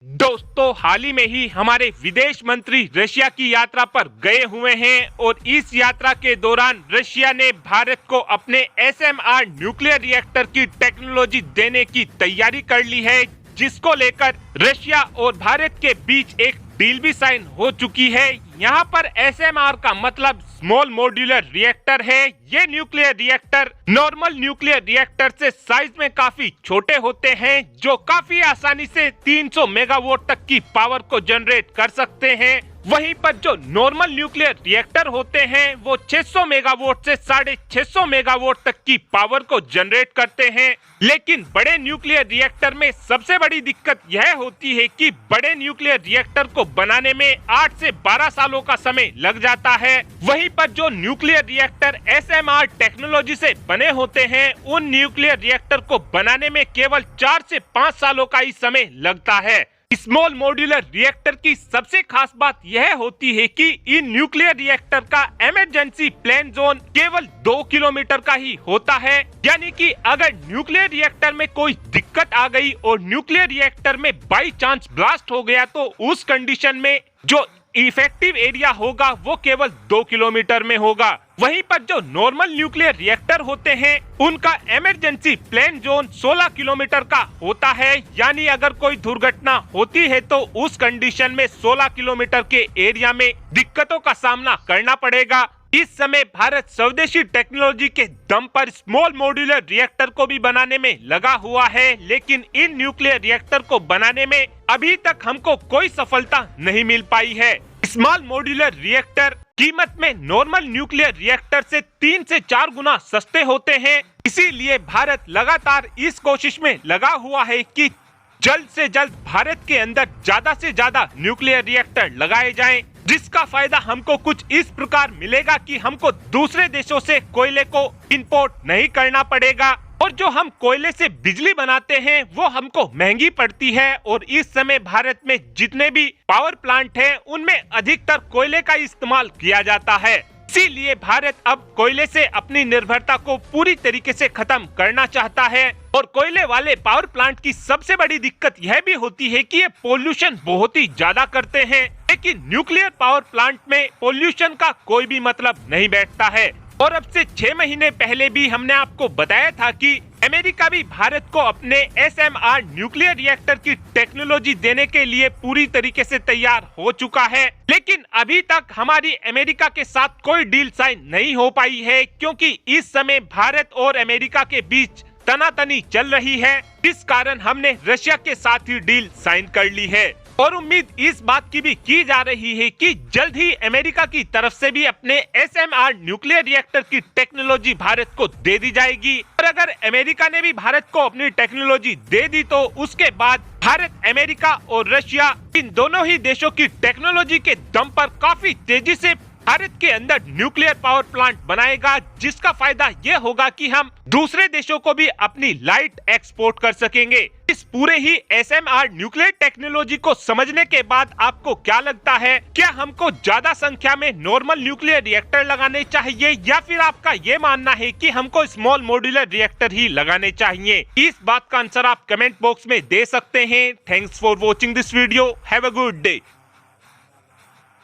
दोस्तों, हाल ही में ही हमारे विदेश मंत्री रशिया की यात्रा पर गए हुए हैं और इस यात्रा के दौरान रशिया ने भारत को अपने एसएमआर न्यूक्लियर रिएक्टर की टेक्नोलॉजी देने की तैयारी कर ली है, जिसको लेकर रशिया और भारत के बीच एक डील भी साइन हो चुकी है। यहाँ पर एसएमआर का मतलब स्मॉल मॉड्यूलर रिएक्टर है। ये nuclear reactor normal nuclear reactor से साइज में काफी छोटे होते हैं, जो काफी आसानी से 300 मेगावाट तक की पावर को जनरेट कर सकते हैं। वहीं पर जो नॉर्मल न्यूक्लियर रिएक्टर होते हैं वो 600 मेगावाट से 650 मेगावाट तक की पावर को जनरेट करते हैं। लेकिन बड़े न्यूक्लियर रिएक्टर में सबसे बड़ी दिक्कत यह होती है कि बड़े न्यूक्लियर रिएक्टर को बनाने में 8 से 12 सालों का समय लग जाता है। वहीं पर जो न्यूक्लियर रिएक्टर एसएमआर टेक्नोलॉजी से बने होते हैं, उन न्यूक्लियर रिएक्टर को बनाने में केवल 4 से 5 सालों का ही समय लगता है। स्मॉल मॉड्यूलर रिएक्टर की सबसे खास बात यह होती है कि इन न्यूक्लियर रिएक्टर का इमरजेंसी प्लेन जोन केवल 2 किलोमीटर का ही होता है। यानी कि अगर न्यूक्लियर रिएक्टर में कोई दिक्कत आ गई और न्यूक्लियर रिएक्टर में बाई चांस ब्लास्ट हो गया तो उस कंडीशन में जो इफेक्टिव एरिया होगा वो केवल 2 किलोमीटर में होगा। वहीं पर जो नॉर्मल न्यूक्लियर रिएक्टर होते हैं उनका इमरजेंसी प्लेन जोन 16 किलोमीटर का होता है। यानी अगर कोई दुर्घटना होती है तो उस कंडीशन में 16 किलोमीटर के एरिया में दिक्कतों का सामना करना पड़ेगा। इस समय भारत स्वदेशी टेक्नोलॉजी के दम पर स्मॉल मॉड्यूलर रिएक्टर को भी बनाने में लगा हुआ है, लेकिन इन न्यूक्लियर रिएक्टर को बनाने में अभी तक हमको कोई सफलता नहीं मिल पाई है। स्मॉल मॉड्यूलर रिएक्टर कीमत में नॉर्मल न्यूक्लियर रिएक्टर से 3 से 4 गुना सस्ते होते हैं। इसीलिए भारत लगातार इस कोशिश में लगा हुआ है कि जल्द से जल्द भारत के अंदर ज्यादा से ज्यादा न्यूक्लियर रिएक्टर लगाए जाएं, जिसका फायदा हमको कुछ इस प्रकार मिलेगा कि हमको दूसरे देशों से कोयले को इंपोर्ट नहीं करना पड़ेगा और जो हम कोयले से बिजली बनाते हैं वो हमको महंगी पड़ती है। और इस समय भारत में जितने भी पावर प्लांट हैं उनमें अधिकतर कोयले का इस्तेमाल किया जाता है। इसीलिए भारत अब कोयले से अपनी निर्भरता को पूरी तरीके से खत्म करना चाहता है। और कोयले वाले पावर प्लांट की सबसे बड़ी दिक्कत यह भी होती है कि ये पोल्यूशन बहुत ही ज्यादा करते हैं, लेकिन न्यूक्लियर पावर प्लांट में पोल्यूशन का कोई भी मतलब नहीं बैठता है। और अब से 6 महीने पहले भी हमने आपको बताया था कि अमेरिका भी भारत को अपने एसएमआर न्यूक्लियर रिएक्टर की टेक्नोलॉजी देने के लिए पूरी तरीके से तैयार हो चुका है, लेकिन अभी तक हमारी अमेरिका के साथ कोई डील साइन नहीं हो पाई है, क्योंकि इस समय भारत और अमेरिका के बीच तनातनी चल रही है। इस कारण हमने रशिया के साथ ही डील साइन कर ली है और उम्मीद इस बात की भी की जा रही है कि जल्द ही अमेरिका की तरफ से भी अपने एसएमआर न्यूक्लियर रिएक्टर की टेक्नोलॉजी भारत को दे दी जाएगी। और अगर अमेरिका ने भी भारत को अपनी टेक्नोलॉजी दे दी तो उसके बाद भारत, अमेरिका और रशिया इन दोनों ही देशों की टेक्नोलॉजी के दम पर काफी तेजी से भारत के अंदर न्यूक्लियर पावर प्लांट बनाएगा, जिसका फायदा ये होगा कि हम दूसरे देशों को भी अपनी लाइट एक्सपोर्ट कर सकेंगे। इस पूरे ही एसएमआर न्यूक्लियर टेक्नोलॉजी को समझने के बाद आपको क्या लगता है, क्या हमको ज्यादा संख्या में नॉर्मल न्यूक्लियर रिएक्टर लगाने चाहिए या फिर आपका ये मानना है कि हमको स्मॉल मॉड्यूलर रिएक्टर ही लगाने चाहिए? इस बात का आंसर आप कमेंट बॉक्स में दे सकते हैं। Thanks for watching this video. Have a good day.